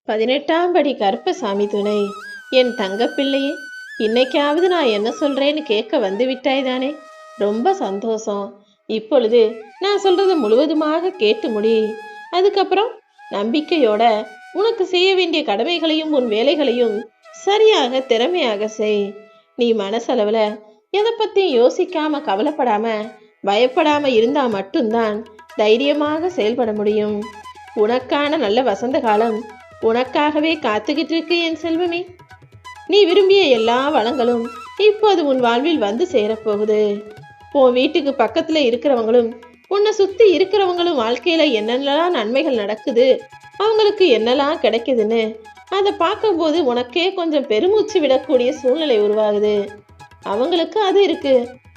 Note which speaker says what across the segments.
Speaker 1: 18ஆம் படி கருப்பசாமி துணை. என் தங்கப்பிள்ளையே, இன்னைக்காவது நான் என்ன சொல்றேன்னு கேட்க வந்து விட்டாய்தானே? ரொம்ப சந்தோஷம். இப்பொழுது நான் சொல்றது முழுவதுமாக கேட்டு முடி. அதுக்கப்புறம் நம்பிக்கையோட உனக்கு செய்ய வேண்டிய கடமைகளையும் உன் வேலைகளையும் சரியாக திறமையாக செய். நீ மனசளவுல எதை பத்தியும் யோசிக்காம கவலைப்படாம பயப்படாம இருந்தா மட்டும்தான் தைரியமாக செயல்பட முடியும். உனக்கான நல்ல வசந்த காலம் உனக்காகவே காத்துக்கிட்டு இருக்கு என் செல்வமே. நீ விரும்பிய எல்லா வளங்களும் இப்போது உன் வாழ்வில் வந்து சேரப்போகுது. உன் வீட்டுக்கு பக்கத்துல இருக்கிறவங்களும் உன்னை சுத்தி இருக்கிறவங்களும் வாழ்க்கையில என்னென்னலாம் நன்மைகள் நடக்குது, அவங்களுக்கு என்னெல்லாம் கிடைக்குதுன்னு அதை பார்க்கும்போது உனக்கே கொஞ்சம் பெருமூச்சு விடக்கூடிய சூழ்நிலை உருவாகுது. அவங்களுக்கு அது இருக்கு,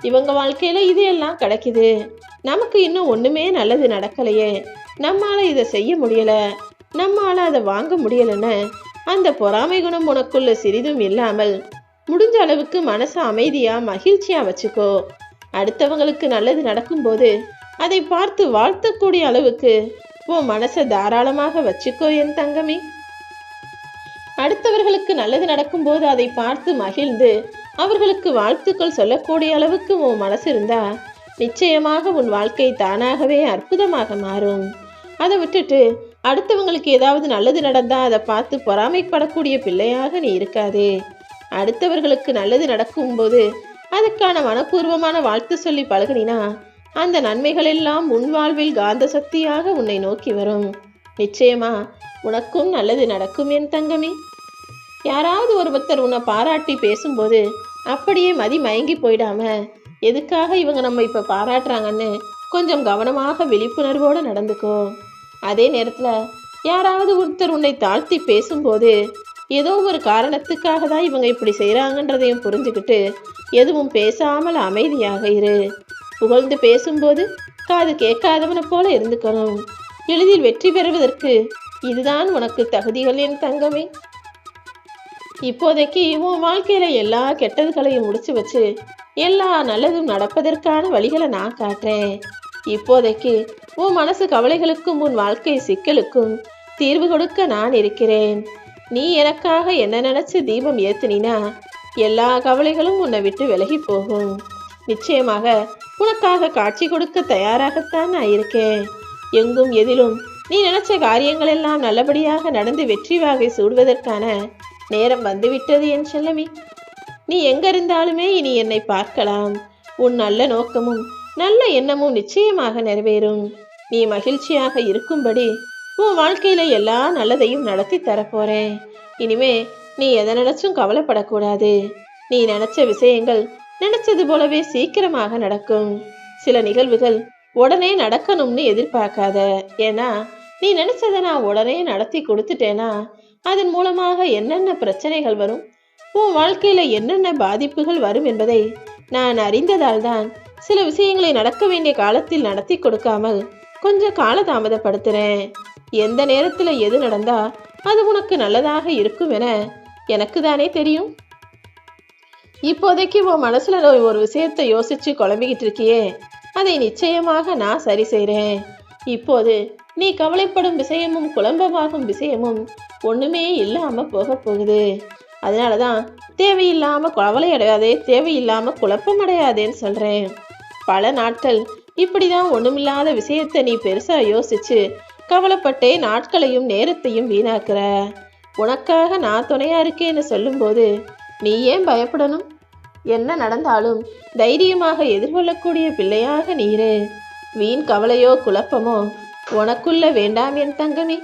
Speaker 1: இவங்க வாழ்க்கையில இது எல்லாம் கிடைக்குது, நமக்கு இன்னும் ஒண்ணுமே நல்லது நடக்கலையே, நம்மால இதை செய்ய முடியல, நம்மால அதை வாங்க முடியலன்னு அந்த பொறாமை குணம் உனக்குள்ள சிறிதும் இல்லாமல் முடிஞ்ச அளவுக்கு மனசை அமைதியா மகிழ்ச்சியா வச்சுக்கோ. அடுத்தவங்களுக்கு நல்லது நடக்கும்போது அதை பார்த்து வாழ்த்தக்கூடிய அளவுக்கு உன் மனசை தாராளமாக வச்சுக்கோ என் தங்கமே. அடுத்தவர்களுக்கு நல்லது நடக்கும்போது அதை பார்த்து மகிழ்ந்து அவர்களுக்கு வாழ்த்துக்கள் சொல்லக்கூடிய அளவுக்கு உன் மனசு இருந்தா நிச்சயமாக உன் வாழ்க்கை தானாகவே அற்புதமாக மாறும். அதை விட்டுட்டு அடுத்தவங்களுக்கு ஏதாவது நல்லது நடந்தா அதை பார்த்து பொறாமைப்படக்கூடிய பிள்ளையாக நீ இருக்காதே. அடுத்தவர்களுக்கு நல்லது நடக்கும்போது அதுக்கான மனப்பூர்வமான வாழ்த்து சொல்லி பழகினா அந்த நன்மைகள் எல்லாம் உன் வாழ்வில் காந்த சக்தியாக உன்னை நோக்கி வரும். நிச்சயமா உனக்கும் நல்லது நடக்கும் என் தங்கமே. யாராவது ஒருத்தர் உன்னை பாராட்டி பேசும்போது அப்படியே மதி மயங்கி போயிடாம, எதுக்காக இவங்க நம்ம இப்ப பாராட்டுறாங்கன்னு கொஞ்சம் கவனமாக விழிப்புணர்வோடு நடந்துக்கோ. அதே நேரத்துல யாராவது ஒருத்தர் உன்னை தாழ்த்தி பேசும்போது ஏதோ ஒரு காரணத்துக்காக தான் இவங்க இப்படி செய்யறாங்கன்றதையும் புரிஞ்சுக்கிட்டு எதுவும் பேசாமல் அமைதியாக இரு. புகழ்ந்து பேசும்போது காது கேட்காதவனை போல இருந்துக்கணும். எளிதில் வெற்றி பெறுவதற்கு இதுதான் உனக்கு தகுதிகள் என் தங்கமே. இப்போதைக்கு உன் வாழ்க்கையில எல்லா கெட்டதுகளையும் முடிச்சு வச்சு எல்லா நல்லதும் நடப்பதற்கான வழிகளை நான் காட்டுறேன். இப்போதைக்கு உன் மனசு கவலைகளுக்கும் உன் வாழ்க்கை சிக்கலுக்கும் தீர்வு கொடுக்க நான் இருக்கிறேன். நீ எனக்காக என்ன நினைச்சு தீபம் ஏத்துனினா எல்லா கவலைகளும் உன்னை விட்டு விலகி போகும். நிச்சயமாக உனக்காக காட்சி கொடுக்க தயாராகத்தான் நான் இருக்கேன். எங்கும் எதிலும் நீ நினைச்ச காரியங்கள் எல்லாம் நல்லபடியாக நடந்து வெற்றி வாகை சூடுவதற்கான நேரம் வந்துவிட்டது என் செல்லமே. நீ எங்கிருந்தாலுமே இனி என்னை பார்க்கலாம். உன் நல்ல நோக்கமும் நல்ல எண்ணமும் நிச்சயமாக நிறைவேறும். நீ மகிழ்ச்சியாக இருக்கும்படி உன் வாழ்க்கையில எல்லா நல்லதையும் நடத்தி தரப்போறேன். இனிமே நீ எதை நினைச்சும் கவலைப்படக்கூடாது. நீ நினைச்ச விஷயங்கள் நினைச்சது போலவே சீக்கிரமாக நடக்கும். சில நிகழ்வுகள் உடனே நடக்கணும்னு எதிர்பார்க்காத. ஏன்னா நீ நினைச்சதை நான் உடனே நடத்தி கொடுத்துட்டேனா அதன் மூலமாக என்னென்ன பிரச்சனைகள் வரும், உன் வாழ்க்கையில என்னென்ன பாதிப்புகள் வரும் என்பதை நான் அறிந்ததால் தான் சில விஷயங்களை நடக்க வேண்டிய காலத்தில் நடத்தி கொடுக்காமல் கொஞ்சம் காலதாமதப்படுத்துறேன். எந்த நேரத்துல எது நடந்தா அது உனக்கு நல்லதாக இருக்கும் என எனக்கு தானே தெரியும். இப்போதைக்கு உன் மனசுல ஒரு விஷயத்தை யோசிச்சு குழம்பிக்கிட்டு இருக்கியே, அதை நிச்சயமாக நான் சரி செய்றேன். இப்போது நீ கவலைப்படும் விஷயமும் குழம்பமாகும் விஷயமும் ஒண்ணுமே இல்லாம போக போகுது. அதனாலதான் தேவையில்லாம கவலை அடையாதே, தேவையில்லாம குழப்பம் அடையாதேன்னு சொல்றேன். பல நாட்கள் இப்படிதான் ஒண்ணுமில்லாத விஷயத்த நீ பெருசா யோசிச்சு கவலைப்பட்டே நாட்களையும் நேரத்தையும் வீணாக்குற. உனக்காக நான் துணையா இருக்கேன்னு சொல்லும்போது நீ ஏன் பயப்படணும்? என்ன நடந்தாலும் தைரியமாக எதிர்கொள்ளக்கூடிய பிள்ளையாக நீரு. வீண் கவலையோ குழப்பமோ உனக்குள்ள வேண்டாம் என் தங்கமே.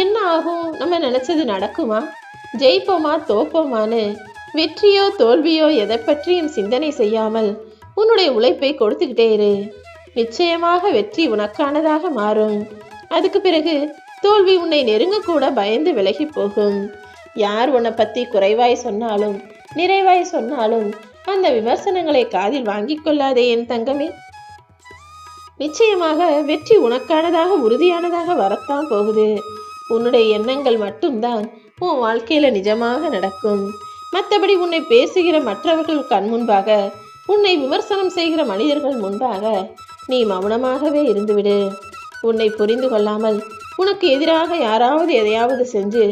Speaker 1: என்ன ஆகும், நம்ம நினைச்சது நடக்குமா, ஜெயிப்போமா தோப்போமான்னு வெற்றியோ தோல்வியோ எதை பற்றியும் சிந்தனை செய்யாமல் உன்னுடைய உழைப்பை கொடுத்துக்கிட்டே இரு. நிச்சயமாக வெற்றி உனக்கானதாக மாறும். அதுக்கு பிறகு தோல்வி உன்னை நெருங்க கூட பயந்து விலகி போகும். யார் உன்னை பத்தி குறைவாய் சொன்னாலும் நிறைவாய் சொன்னாலும் அந்த விமர்சனங்களை காதில் வாங்கி கொள்ளாதே என் தங்கமே. நிச்சயமாக வெற்றி உனக்கானதாக உறுதியானதாக வரத்தான் போகுது. உன்னுடைய எண்ணங்கள் மட்டும்தான் உன் வாழ்க்கையில நிஜமாக நடக்கும். மற்றபடி உன்னை பேசுகிற மற்றவர்கள் கண் முன்பாக, உன்னை விமர்சனம் செய்கிற மனிதர்கள் முன்பாக நீ மௌனமாகவே இருந்துவிடு. உன்னை புரிந்து கொள்ளாமல் உனக்கு எதிராக யாராவது எதையாவது செஞ்சு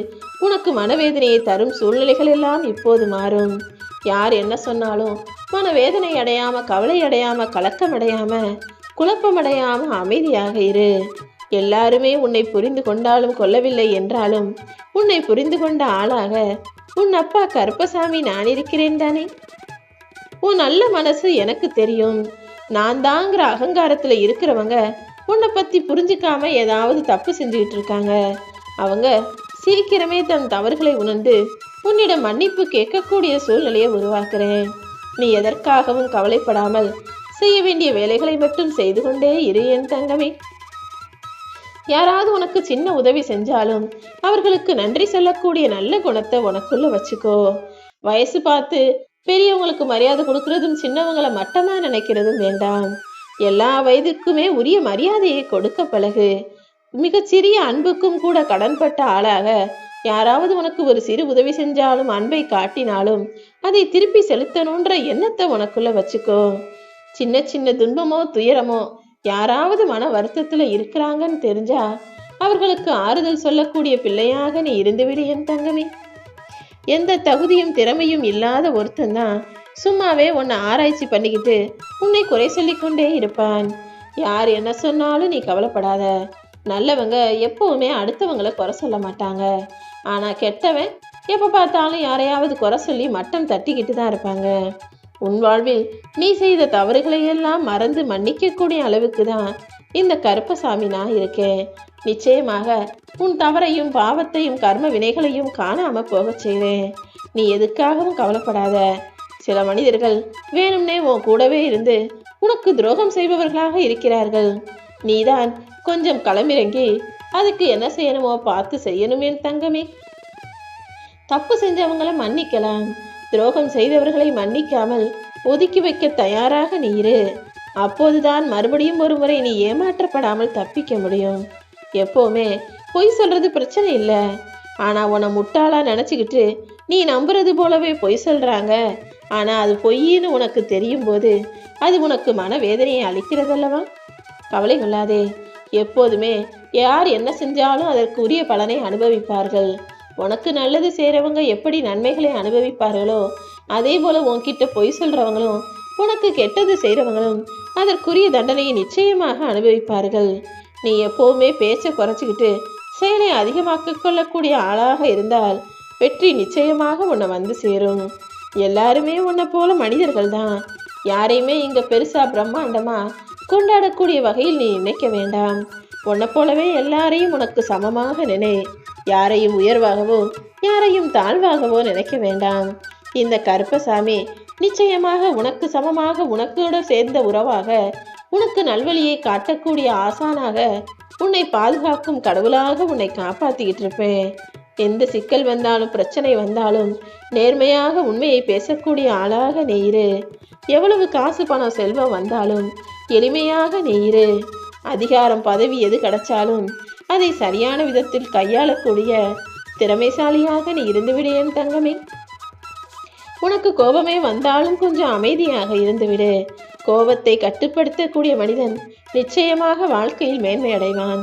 Speaker 1: உனக்கு மனவேதனையை தரும் சூழ்நிலைகள் எல்லாம் இப்போது மாறும். யார் என்ன சொன்னாலும் மனவேதனை அடையாம, கவலை அடையாம, கலக்கம் அடையாம, குழப்பம் அடையாம அமைதியாக இரு. எல்லாருமே உன்னை புரிந்து கொண்டாலும் கொள்ளவில்லை என்றாலும் உன்னை புரிந்து கொண்ட ஆளாக உன் அப்பா கருப்பசாமி நான் இருக்கிறேன் தானே. உன் நல்ல மனசு எனக்கு தெரியும். நான் தாங்கிற அகங்காரத்துல இருக்கிறவங்க உன்னை பத்தி புரிஞ்சுக்காம ஏதாவது தப்பு செஞ்சுக்கிட்டு இருக்காங்க. அவங்க சீக்கிரமே தன் தவறுகளை உணர்ந்து உன்னிடம் மன்னிப்பு கேட்கக்கூடிய சூழ்நிலையை உருவாக்குறேன். நீ எதற்காகவும் கவலைப்படாமல் செய்ய வேண்டிய வேலைகளை மட்டும் செய்து கொண்டே இரு என் தங்கமே. யாராவது உனக்கு சின்ன உதவி செஞ்சாலும் அவர்களுக்கு நன்றி சொல்லக்கூடிய நல்ல குணத்தை உனக்குள்ள வச்சுக்கோ. வயசு பார்த்து பெரியவங்களுக்கு மரியாதை கொடுக்கறதும் சின்னவங்களை மட்டமா நினைக்கிறதும் வேண்டாம். எல்லா வயதுக்குமே உரிய மரியாதையை கொடுக்க பழகு. மிகச்சிறிய அன்புக்கும் கூட கடன்பட்ட ஆளாக யாராவது உனக்கு ஒரு சிறு உதவி செஞ்சாலும் அன்பை காட்டினாலும் அதை திருப்பி செலுத்தணுன்ற எண்ணத்தை உனக்குள்ள வச்சுக்கோ. சின்ன சின்ன துன்பமோ துயரமோ யாராவது மன வருத்தத்துல இருக்கிறாங்கன்னு தெரிஞ்சா அவர்களுக்கு ஆறுதல் சொல்லக்கூடிய பிள்ளையாக நீ இருந்துவிடு என் தங்கமே. எந்த தகுதியும் திறமையும் இல்லாத ஒருத்தந்தான் சும்மாவே உன்னை ஆராய்ச்சி பண்ணிக்கிட்டு உன்னை குறை சொல்லிக்கொண்டே இருப்பான். யார் என்ன சொன்னாலும் நீ கவலைப்படாத. நல்லவங்க எப்பவுமே அடுத்தவங்களை குறை சொல்ல மாட்டாங்க. ஆனா கெட்டவன் எப்ப பார்த்தாலும் யாரையாவது குறை சொல்லி மட்டம் தட்டிக்கிட்டு தான் இருப்பாங்க. உன் வாழ்வில் நீ செய்த தவறுகளை எல்லாம் மறந்து மன்னிக்கக்கூடிய அளவுக்கு தான் இந்த கருப்பசாமி நான் இருக்கேன். நிச்சயமாக உன் தவறையும் பாவத்தையும் கர்ம வினைகளையும் காணாம போக செய்வேன். நீ எதுக்காகவும் கவலைப்படாத. சில மனிதர்கள் வேணும்னே உன் கூடவே இருந்து உனக்கு துரோகம் செய்பவர்களாக இருக்கிறார்கள். நீதான் கொஞ்சம் களமிறங்கி அதுக்கு என்ன செய்யணுமோ பார்த்து செய்யணும் என் தங்கமே. தப்பு செஞ்சவங்களை மன்னிக்கலாம். துரோகம் செய்தவர்களை மன்னிக்காமல் ஒதுக்கி வைக்க தயாராக நீ இரு. அப்போதுதான் மறுபடியும் ஒரு முறை நீ ஏமாற்றப்படாமல் தப்பிக்க முடியும். எப்பவுமே பொய் சொல்றது பிரச்சனை இல்லை. ஆனா உன்னை முட்டாளா நினைச்சுக்கிட்டு நீ நம்புறது போலவே பொய் சொல்றாங்க. ஆனா அது பொய்ன்னு உனக்கு தெரியும் போது அது உனக்கு மனவேதனையை அளிக்கிறதல்லவா. கவலை கொள்ளாதே. எப்போதுமே யார் என்ன செஞ்சாலும் அதற்கு உரிய பலனை அனுபவிப்பார்கள். உனக்கு நல்லது செய்கிறவங்க எப்படி நன்மைகளை அனுபவிப்பார்களோ அதே போல உன்கிட்ட பொய் சொல்றவங்களும் உனக்கு கெட்டது செய்கிறவங்களும் அதற்குரிய தண்டனையை நிச்சயமாக அனுபவிப்பார்கள். நீ எப்போவுமே பேச்சை குறைச்சிக்கிட்டு செயலை அதிகமாக்க கொள்ளக்கூடிய ஆளாக இருந்தால் வெற்றி நிச்சயமாக உன்னை வந்து சேரும். எல்லாருமே உன்னை போல மனிதர்கள் தான். யாரையுமே இங்க பெருசா பிரம்மாண்டமா கொண்டாடக்கூடிய வகையில் நீ நினைக்க வேண்டாம். உன்னை போலவே எல்லாரையும் உனக்கு சமமாக நினை. யாரையும் உயர்வாகவோ யாரையும் தாழ்வாகவோ நினைக்க வேண்டாம். இந்த கருப்பசாமி நிச்சயமாக உனக்கு சமமாக, உனக்கோட சேர்ந்த உறவாக, உனக்கு நல்வழியை காட்டக்கூடிய ஆசானாக, உன்னை பாதுகாக்கும் கடவுளாக உன்னை காப்பாத்திக்கிட்டு இருப்பேன். எந்த சிக்கல் வந்தாலும் பிரச்சனை வந்தாலும் நேர்மையாக உண்மையை பேசக்கூடிய ஆளாக நீ இரு. எவ்வளவு காசு பணம் செல்வம் வந்தாலும் எளிமையாக நீ இரு. அதிகாரம் பதவி எது கிடைச்சாலும் அதை சரியான விதத்தில் கையாளக்கூடிய திறமைசாலியாக நீ இருந்துவிடு என் தங்கமே. உனக்கு கோபமே வந்தாலும் கொஞ்சம் அமைதியாக இருந்துவிடு. கோபத்தை கட்டுப்படுத்தக்கூடிய மனிதன் நிச்சயமாக வாழ்க்கையில் மேன்மை அடைவான்.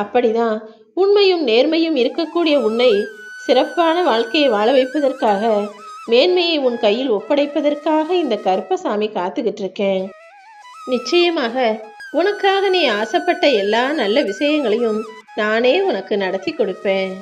Speaker 1: அப்படிதான் உண்மையும் நேர்மையும் இருக்கக்கூடிய உன்னை சிறப்பான வாழ்க்கையை வாழ வைப்பதற்காக, மேன்மையை உன் கையில் ஒப்படைப்பதற்காக இந்த கருப்பசாமி காத்துக்கிட்டு இருக்கேன். நிச்சயமாக உனக்காக நீ ஆசைப்பட்ட எல்லா நல்ல விஷயங்களையும் நானே உனக்கு நடத்தி கொடுப்பேன்.